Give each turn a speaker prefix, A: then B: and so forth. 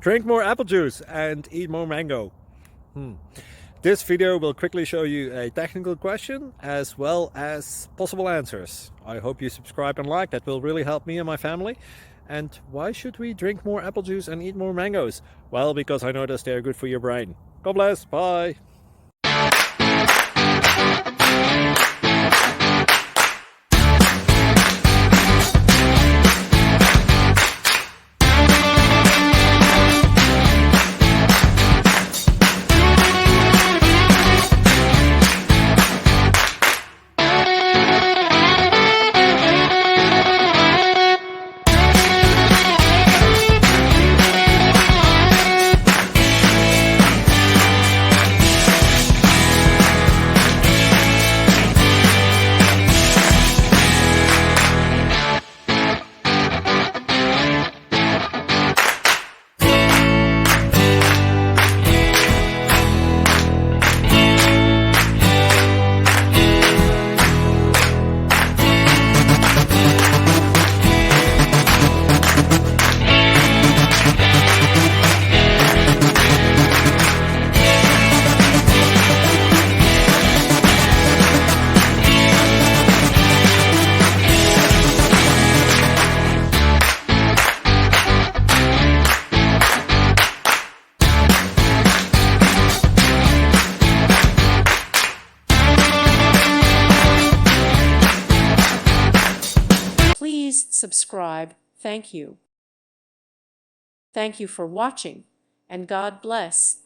A: Drink more apple juice and eat more mango. This video will quickly show you a technical question as well as possible answers. I hope you subscribe and like, that will really help me and my family. And why should we drink more apple juice and eat more mangoes? Well, because I noticed they're good for your brain. God bless, bye!
B: Please subscribe. Thank you. Thank you for watching, and God bless.